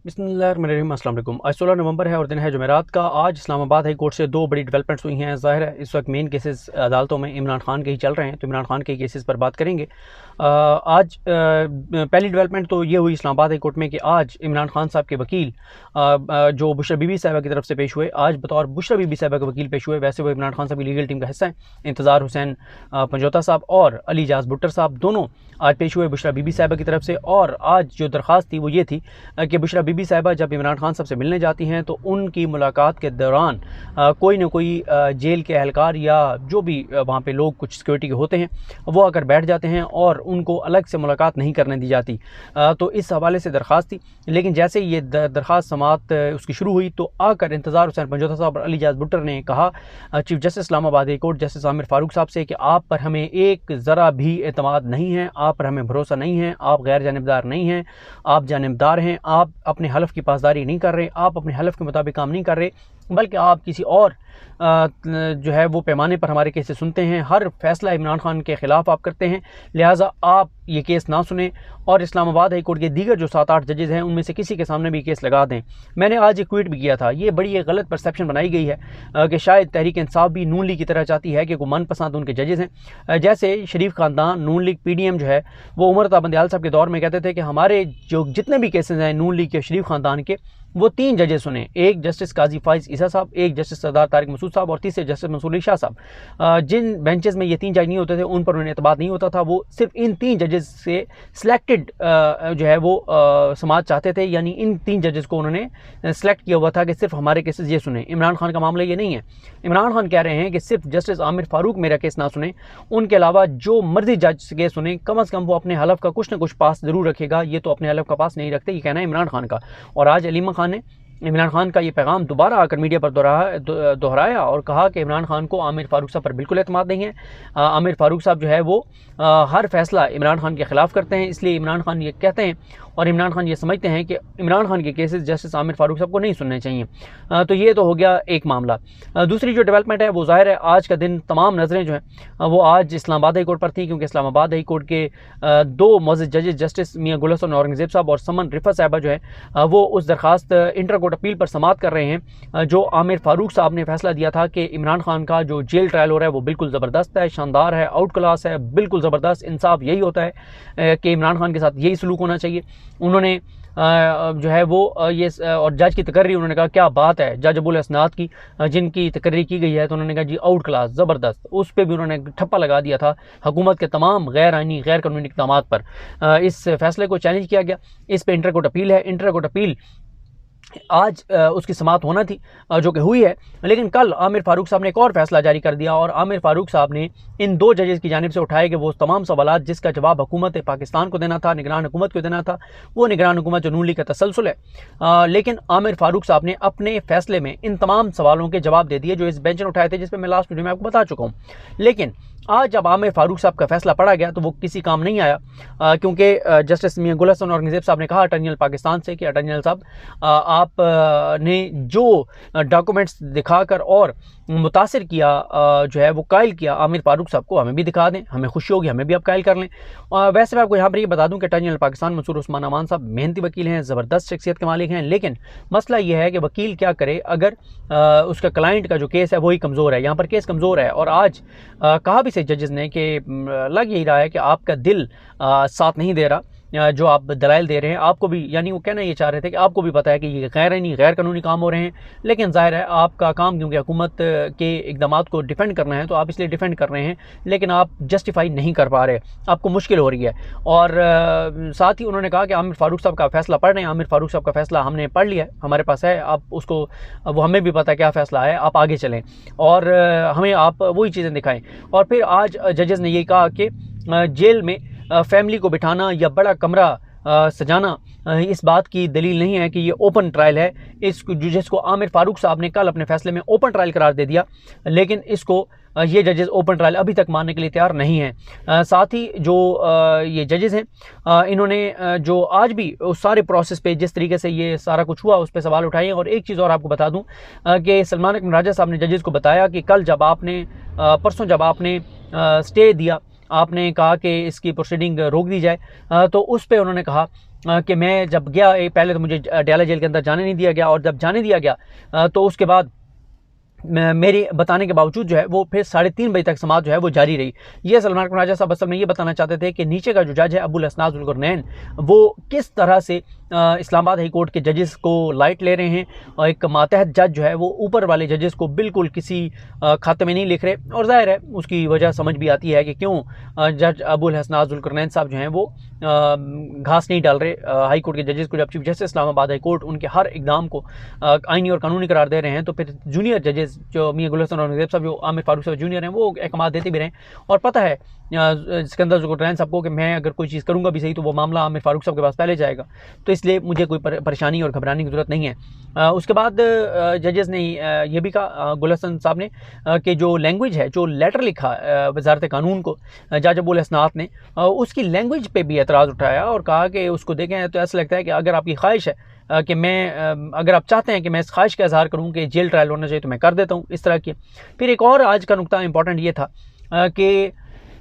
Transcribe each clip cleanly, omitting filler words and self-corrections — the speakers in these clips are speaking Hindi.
बिस्मिल्लाहिर्रहमानिर्रहीम। अस्सलाम वालेकुम। आज 16 नवंबर है और दिन है जुमेरात का। आज इस्लामाबाद हाई कोर्ट से दो बड़ी डेवलपमेंट्स हुई हैं। ज़ाहिर है इस वक्त मेन केसेस अदालतों में इमरान खान के ही चल रहे हैं, तो इमरान खान के केसेस पर बात करेंगे। आज पहली डेवलपमेंट तो ये हुई इस्लामाबाद हाई कोर्ट में कि आज इमरान खान साहब के वकील जो बुशरा बीबी साहिबा की तरफ से पेश हुए, आज बतौर बुशरा बीबी साहिबा के वकील पेश हुए। वैसे वो इमरान खान साहब की लीगल टीम का हिस्सा हैं। इंतज़ार हुसैन पंजोता साहब और अली जाज भुट्टर साहब दोनों आज पेश हुए बुशरा बीबी साहिबा की तरफ से। और आज जो दरख्वास्त थी वो ये थी कि बुशरा बीबी साहिबा जब इमरान खान साहब से मिलने जाती हैं तो उनकी मुलाकात के दौरान कोई ना कोई जेल के एहलकार या जो भी वहाँ पे लोग कुछ सिक्योरिटी के होते हैं वो आकर बैठ जाते हैं और उनको अलग से मुलाकात नहीं करने दी जाती। तो इस हवाले से दरख्वास्त थी। लेकिन जैसे ये दरख्वास्त समात उसकी शुरू हुई तो आकर इंतज़ार हुसैन पंजोता साहब और अली जाज भुट्टर ने कहा chief justice Islamabad high court justice Aamir Farooq साहब से कि आप पर हमें एक ज़रा भी एतमाद नहीं है, आप पर हमें भरोसा नहीं है, आप गैर जानिबदार नहीं हैं, आप जानिबदार हैं, आप अपने हलफ की पासदारी नहीं कर रहे, आप अपने हलफ के मुताबिक काम नहीं कर रहे, बल्कि आप किसी और जो है वो पैमाने पर हमारे केसेस सुनते हैं। हर फैसला इमरान खान के ख़िलाफ़ आप करते हैं, लिहाजा आप ये केस ना सुने और इस्लामाबाद हाई कोर्ट के दीगर जो 7-8 जजेज़ हैं उनमें से किसी के सामने भी केस लगा दें। मैंने आज एक ट्वीट भी किया था। ये बड़ी एक गलत परसेप्शन बनाई गई है कि शायद तहरीक इंसाफ भी नून लीग की तरह चाहती है कि कोई मनपसंद उनके जजेज़ हैं। जैसे शरीफ ख़ानदान नून लीग PDM जो है वो उमर अता बंदियाल साहब के दौर में कहते थे कि हमारे जो जितने भी केसेस हैं नून लीग के शरीफ ख़ानदान के वो 3 जजेस सुने, एक जस्टिस काजी फाइज ईसा साहब, एक जस्टिस सरदार तारिक मसूद साहब और तीसरे जस्टिस मंसूर अली शाह साहब। जिन बेंचेस में ये 3 जज नहीं होते थे उन पर उन्हें एतबार नहीं होता था। वो सिर्फ इन 3 जजेस से सिलेक्टेड जो है वो समाज चाहते थे, यानी इन 3 जजेस को उन्होंने सेलेक्ट किया हुआ था कि सिर्फ हमारे केसेस ये सुने। इमरान खान का मामला ये नहीं है। इमरान खान कह रहे हैं कि सिर्फ जस्टिस आमिर फारूक मेरा केस ना सुने, उनके अलावा जो मर्जी जज केस सुने, कम अज़ कम वो अपने हलफ का कुछ ना कुछ पास ज़रूर रखेगा। ये तो अपने हलफ का पास नहीं रखते, ये कहना है इमरान खान का। और आज अलीमा खान ने इमरान खान का ये पैगाम दोबारा आकर मीडिया पर दोहराया और कहा कि इमरान खान को आमिर फारूक साहब पर बिल्कुल एतमाद नहीं है। आमिर फारूक साहब जो है वो हर फैसला इमरान खान के ख़िलाफ़ करते हैं, इसलिए इमरान खान ये कहते हैं और इमरान खान ये समझते हैं कि इमरान खान के केसेस जस्टिस आमिर फारूक साहब को नहीं सुनने चाहिए। तो ये तो हो गया एक मामला। दूसरी जो डेवलपमेंट है वो ज़ाहिर है आज का दिन तमाम नज़रें जो हैं वो आज इस्लामाबाद हाई कोर्ट पर थी, क्योंकि इस्लामाबाद हाई कोर्ट के 2 मोअज़्ज़ज़ जजेस जस्टिस मियां गुल हसन औरंगज़ेब साहब और समन रिफ़त साहिबा जो है वो उस दरख्वास्त इंटर कोर्ट अपील पर समात कर रहे हैं जो आमिर फारूक साहब ने फैसला दिया था कि इमरान खान का जो जेल ट्रायल हो रहा है वो बिल्कुल ज़बरदस्त है, शानदार है, आउट क्लास है, बिल्कुल ज़बरदस्त। इंसाफ यही होता है कि इमरान खान के साथ यही सलूक होना चाहिए। उन्होंने जो है वो ये और जज की तकर्री उन्होंने कहा क्या बात है, जज अबुल असनाद की जिनकी तकर्री की गई है, तो उन्होंने कहा जी आउट क्लास ज़बरदस्त। उस पर भी उन्होंने ठप्पा लगा दिया था हुकूमत के तमाम गैर आइनी गैर कानूनी इक़दाम पर। इस फैसले को चैलेंज किया गया। इस पर इंटर कोर्ट अपील है। इंटर कोर्ट अपील आज उसकी समात होना थी जो कि हुई है, लेकिन कल आमिर फारूक साहब ने एक और फैसला जारी कर दिया और आमिर फारूक साहब ने इन 2 जजेस की जानिब से उठाए कि वो तमाम सवालात जिसका जवाब हुकूमत पाकिस्तान को देना था, निगरान हुकूमत को देना था, वो निगरान हुकूमत जो नून लीग का तसलसल है। लेकिन आमिर फारूक साहब ने अपने फैसले में इन तमाम सवालों के जवाब दे दिए जो इस बेंच ने उठाए थे, जिस पर मैं लास्ट वीडियो में आपको बता चुका हूँ। लेकिन आज जब आमिर फारूक साहब का फैसला पढ़ा गया तो वो किसी काम नहीं आया, क्योंकि जस्टिस मियां गुल हसन औरंगज़ेब साहब ने कहा अटॉर्नी जनरल पाकिस्तान से कि अटॉर्नी जनरल साहब आप ने जो डॉक्यूमेंट्स दिखाकर और मुतासिर किया जो है वो कायल किया आमिर फारूक साहब को, हमें भी दिखा दें, हमें खुशी होगी, हमें भी आप कायल कर लें। वैसे मैं आपको यहाँ पर ये बता दूँ कि अटॉर्नी जनरल पाकिस्तान मंसूर उस्मान अमान साहब मेहनती वकील हैं, ज़बरदस्त शख्सियत के मालिक हैं, लेकिन मसला ये है कि वकील क्या करे अगर उसका क्लाइंट का जो केस है वही कमज़ोर है। यहाँ पर केस कमज़ोर है और आज कहा भी से जजेस ने कि लग यही रहा है कि आपका दिल साथ नहीं दे रहा जो आप दलाइल दे रहे हैं। आपको भी, यानी वो कहना ये चाह रहे थे कि आपको भी पता है कि ये गैर कानूनी काम हो रहे हैं, लेकिन ज़ाहिर है आपका काम क्योंकि हुकूमत के इक़दामात को डिफेंड करना है तो आप इसलिए डिफेंड कर रहे हैं, लेकिन आप जस्टिफाई नहीं कर पा रहे, आपको मुश्किल हो रही है। और साथ ही उन्होंने कहा कि आमिर फारूक साहब का फैसला पढ़ रहे हैं, आमिर फारूक साहब का फैसला हमने पढ़ लिया है, हमारे पास है, आप उसको वो हमें भी पता है क्या फ़ैसला है, आप आगे चलें और हमें आप वही चीज़ें दिखाएँ। और फिर आज जजेस ने यही कहा कि जेल में फैमिली को बिठाना या बड़ा कमरा सजाना इस बात की दलील नहीं है कि ये ओपन ट्रायल है। इसको जिसको आमिर फारूक साहब ने कल अपने फैसले में ओपन ट्रायल करार दे दिया, लेकिन इसको ये जजेस ओपन ट्रायल अभी तक मानने के लिए तैयार नहीं हैं। साथ ही जो ये जजेस हैं इन्होंने जो आज भी उस सारे प्रोसेस पे जिस तरीके से ये सारा कुछ हुआ उस पर सवाल उठाए हैं। और एक चीज़ और आपको बता दूं कि सलमान अकमल राजा साहब ने जजेस को बताया कि कल जब आपने परसों जब आपने स्टे दिया, आपने कहा कि इसकी प्रोसीडिंग रोक दी जाए, तो उस पर उन्होंने कहा कि मैं जब गया, पहले तो मुझे डयाला जेल के अंदर जाने नहीं दिया गया, और जब जाने दिया गया तो उसके बाद मेरे बताने के बावजूद जो है वो फिर 3:30 बजे तक समाअत जो है वो जारी रही। ये सलमान कुन राजा साहब असल में ये बताना चाहते थे कि नीचे का जो जज है अबुल हसनात ज़ुल्करनैन, वो किस तरह से इस्लामाबाद हाई कोर्ट के जजेस को लाइट ले रहे हैं, और एक मातहत जज जो है वो ऊपर वाले जजेस को बिल्कुल किसी खाते में नहीं लिख रहे। और ज़ाहिर है उसकी वजह समझ भी आती है कि क्यों जज अबुल हसनात ज़ुल्करनैन साहब जो हैं वो घास नहीं डाल रहे हाई कोर्ट के जजेस को। जब chief justice Islamabad high court उनके हर इकदाम को आइनी और कानूनी करार दे रहे हैं, तो फिर जूनियर जजेस जो मियां गुल हसन और नज़ीब साहब, जो आमिर फारूक साहब जूनियर हैं, वो अहकाम देते भी रहे। और पता है सिकंदर ज़ुल्करनैन साहब को कि मैं अगर कोई चीज़ करूँगा भी सही तो वो मामला आमिर फारूक साहब के पास पहले जाएगा, तो इसलिए मुझे कोई परेशानी और घबराने की ज़रूरत नहीं है। उसके बाद जजेस ने यह भी कहा, गुल हसन साहब ने, कि जो लैंग्वेज है, जो लेटर लिखा वजारत कानून को जज अबुल हसनात ने, उसकी लैंग्वेज पे भी एतराज़ उठाया और कहा कि उसको देखें तो ऐसा लगता है कि अगर आपकी ख्वाहिश है कि मैं, अगर आप चाहते हैं कि मैं इस ख्वाहिश का इजहार करूं कि जेल ट्रायल होना चाहिए तो मैं कर देता हूं, इस तरह की। फिर एक और आज का नुकता इंपॉर्टेंट ये था कि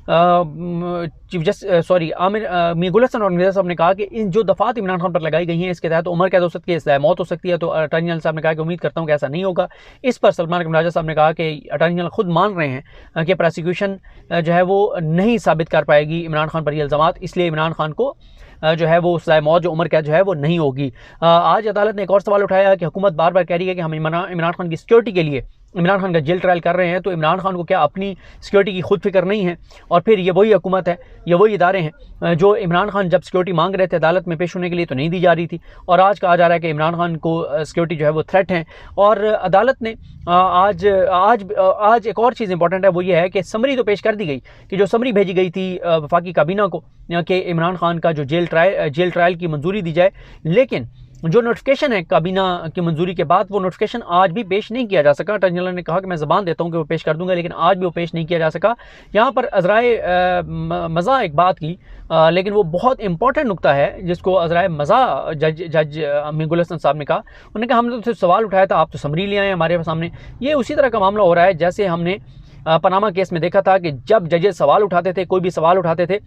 चीफ जस्टिस आमिर मियां गुल हसन और नज़ीर साहब ने कहा कि इन जो दफ़ात इमरान खान पर लगाई गई हैं इसके तहत उम्र कैद हो सकती है, सज़ाए मौत हो सकती है। तो अटॉर्नी जनरल साहब ने कहा कि उम्मीद करता हूं कि ऐसा नहीं होगा। इस पर सलमान कुन राजा साहब ने कहा कि अटॉर्नी जनरल खुद मान रहे हैं कि प्रोसिक्यूशन जो है वो नहीं साबित कर पाएगी इमरान खान पर ये इल्ज़ामात, इसलिए इमरान खान को जो है वो सज़ाए मौत, जो उम्र कैद जो है वो नहीं होगी। आज अदालत ने एक और सवाल उठाया कि हुकूमत बार बार कह रही है कि हम इमरान खान की सिक्योरिटी के लिए इमरान खान का जेल ट्रायल कर रहे हैं, तो इमरान खान को क्या अपनी सिक्योरिटी की खुद फिक्र नहीं है? और फिर ये वही हुकूमत है, ये वही इदारे हैं जो इमरान खान जब सिक्योरिटी मांग रहे थे अदालत में पेश होने के लिए तो नहीं दी जा रही थी, और आज कहा जा रहा है कि इमरान खान को सिक्योरिटी जो है वो थ्रेट है। और अदालत ने आज एक और चीज़ इंपॉर्टेंट है, वो ये है कि समरी तो पेश कर दी गई, कि जो समरी भेजी गई थी वफाकी काबीना को कि इमरान खान का जो जेल ट्रायल की मंजूरी दी जाए, लेकिन जो नोटिफिकेशन है काबीना की मंजूरी के बाद, वो नोटिफिकेशन आज भी पेश नहीं किया जा सका। अटॉर्नी जनरल ने कहा कि मैं ज़बान देता हूं कि वो पेश कर दूंगा, लेकिन आज भी वो पेश नहीं किया जा सका। यहाँ पर अज़राए मज़ा एक बात की, लेकिन वो बहुत इंपॉर्टेंट नुकता है जिसको अज़राए मज़ा जज मियां गुल हसन साहब ने कहा। उन्होंने कहा हमने तो सवाल उठाया था, आप तो समरी ले आए हमारे सामने। ये उसी तरह का मामला हो रहा है जैसे हमने पनामा केस में देखा था कि जब जजेस सवाल उठाते थे, कोई भी सवाल उठाते थे,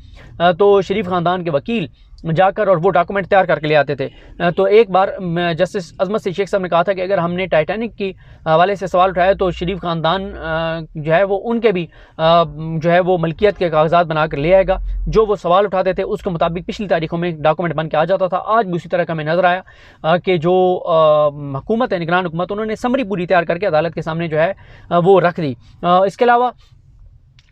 तो शरीफ ख़ानदान के वकील जाकर और वो डॉक्यूमेंट तैयार करके ले आते थे। तो एक बार जस्टिस अजमत सी शेख साहब ने कहा था कि अगर हमने टाइटैनिक की हवाले से सवाल उठाया तो शरीफ ख़ानदान जो है वो उनके भी जो है वो मलकियत के कागजात बनाकर ले आएगा। जो वो सवाल उठाते थे उसके मुताबिक पिछली तारीखों में डॉक्यूमेंट बन के आ जाता था। आज भी उसी तरह का हमें नज़र आया कि जो हुकूमत है, निगरान हुकूमत, उन्होंने समरी पूरी तैयार करके अदालत के सामने जो है वो रख दी। इसके अलावा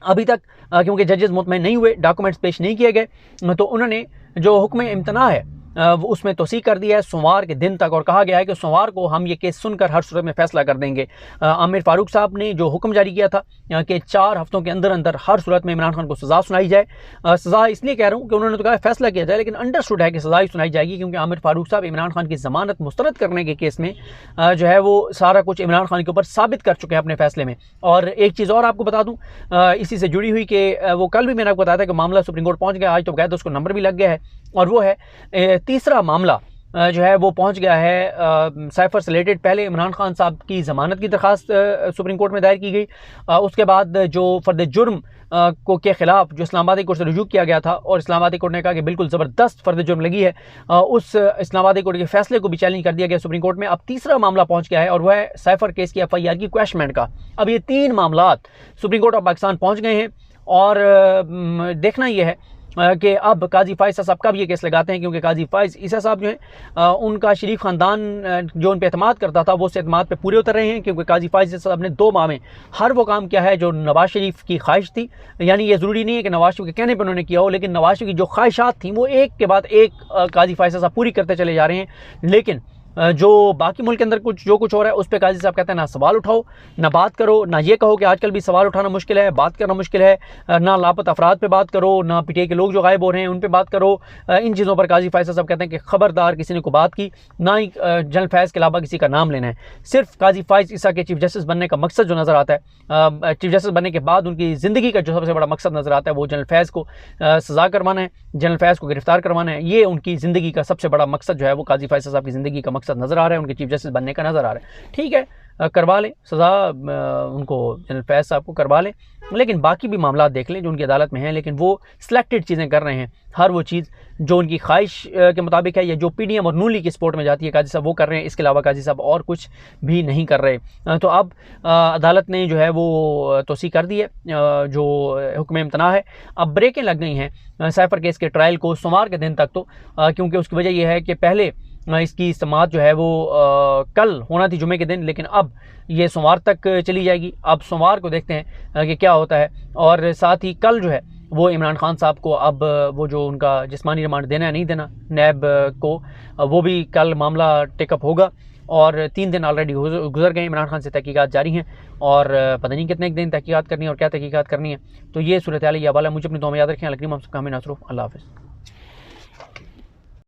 अभी तक क्योंकि जजेस मुतमईन नहीं हुए, डॉक्यूमेंट्स पेश नहीं किए गए, तो उन्होंने जो हुक्म इम्तना है उसमें तोसी कर दिया है सोमवार के दिन तक, और कहा गया है कि सोमवार को हम ये केस सुनकर हर सूरत में फैसला कर देंगे। आमिर फारूक साहब ने जो हुक्म जारी किया था कि 4 हफ्तों के अंदर अंदर हर सूरत में इमरान खान को सज़ा सुनाई जाए। सज़ा इसलिए कह रहा हूँ कि उन्होंने तो कहा फैसला किया जाए, लेकिन अंडरस्टूड है कि सज़ा ही सुनाई जाएगी, क्योंकि आमिर फारूक साहब इमरान खान की ज़मानत मुस्तरद करने के केस में जो है वो सारा कुछ इमरान खान के ऊपर साबित कर चुके हैं अपने फैसले में। और एक चीज़ और आपको बता दूँ इसी से जुड़ी हुई कि वो कल भी मैंने आपको बताया था कि मामला सुप्रीम कोर्ट पहुँच गया, आज तो बकायदा उसको नंबर भी लग गया है, और वो है तीसरा मामला जो है वो पहुंच गया है साइफर से रिलेटेड। पहले इमरान खान साहब की ज़मानत की दरख्वास्त सुप्रीम कोर्ट में दायर की गई, उसके बाद जो फर्द जुर्म को के ख़िलाफ़ जो इस्लामाबादी कोर्ट से रुजू किया गया था, और इस्लामाबादी कोर्ट ने कहा कि बिल्कुल ज़बरदस्त फर्द जुर्म लगी है, उस इस्लामाबादी कोर्ट के फैसले को भी चैलेंज कर दिया गया सुप्रीम कोर्ट में। अब तीसरा मामला पहुंच गया है, और वह है साइफर केस की FIR की क्वैशमेंट का। अब ये 3 मामला सुप्रीम कोर्ट ऑफ पाकिस्तान पहुँच गए हैं, और देखना यह है कि अब काजी फाइज साहब कब ये केस लगाते हैं, क्योंकि काजी फाइज ईसा साहब जो हैं उनका शरीफ ख़ानदान जो उन पर एतमाद करता था वो उस एतमाद पे पूरे उतर रहे हैं, क्योंकि काजी फाइज साहब ने 2 माह में हर वो काम किया है जो नवाज शरीफ की ख्वाहिश थी। यानी ये ज़रूरी नहीं है कि नवाज शरीफ के कहने पर उन्होंने किया हो, लेकिन नवाज शरीफ की जो ख्वाहिशात थी वो एक के बाद एक काजी फाइज साहब पूरी करते चले जा रहे हैं। लेकिन जो बाकी मुल्क के अंदर जो कुछ हो रहा है उस पर काजी साहब कहते हैं ना सवाल उठाओ, ना बात करो, ना ये कहो कि आजकल भी सवाल उठाना मुश्किल है, बात करना मुश्किल है, ना लापता अफराद पे बात करो, ना PTI के लोग जो गायब हो रहे हैं उन पे बात करो। इन चीज़ों पर काजी फैज़ साहब कहते हैं कि खबरदार किसी ने को बात की, ना ही जनरल फैज़ के अलावा किसी का नाम लेना है। सिर्फ काजी फैज़ ईसा के चीफ जस्टिस बनने का मकसद जो नज़र आता है, चीफ जस्टिस बनने के बाद उनकी ज़िंदगी का जो सबसे बड़ा मकसद नज़र आता है वो जनरल फैज़ को सज़ा करवाना है, जनरल फैज़ को गिरफ्तार करवाना है। ये उनकी ज़िंदगी का सबसे बड़ा मकसद जो है वो काजी फैज़ साहब की ज़िंदगी का मकसद मकसद नज़र आ रहा है, उनके चीफ जस्टिस बनने का नज़र आ रहा है। ठीक है, करवा लें सज़ा, उनको जनरल फैज़ साहब को करवा लें, लेकिन बाकी भी मामला देख लें जो उनकी अदालत में हैं। लेकिन वो सिलेक्टेड चीज़ें कर रहे हैं, हर वो चीज़ जो उनकी ख्वाहिश के मुताबिक है या जो पीडीएम और नून लीग की सपोर्ट में जाती है काजी साहब वो कर रहे हैं। इसके अलावा काजी साहब और कुछ भी नहीं कर रहे। तो अब अदालत ने जो है वो तोसी कर दी है, जो हुक्म इम्तना है। अब ब्रेकें लग गई हैं सैफर केस के ट्रायल को सोमवार के दिन तक, तो क्योंकि उसकी वजह यह है कि पहले इसकी समाअत जो है वो कल होना थी जुमे के दिन, लेकिन अब ये सोमवार तक चली जाएगी। अब सोमवार को देखते हैं कि क्या होता है। और साथ ही कल जो है वो इमरान खान साहब को अब वो जो उनका जिस्मानी रिमांड देना है नहीं देना नैब को, वो भी कल मामला टेकअप होगा। और 3 दिन ऑलरेडी गुजर गए, इमरान खान से तहकीकात जारी हैं और पता नहीं कितने दिन तहकीकात करनी है और क्या तहकीकात करनी है। तो ये सूरत हाल, ये हवाला। मुझे अपनी दुआ में याद रखें। अलकरीम, हम सबका हमें नसरूफ। अल्लाह हाफ़िज़।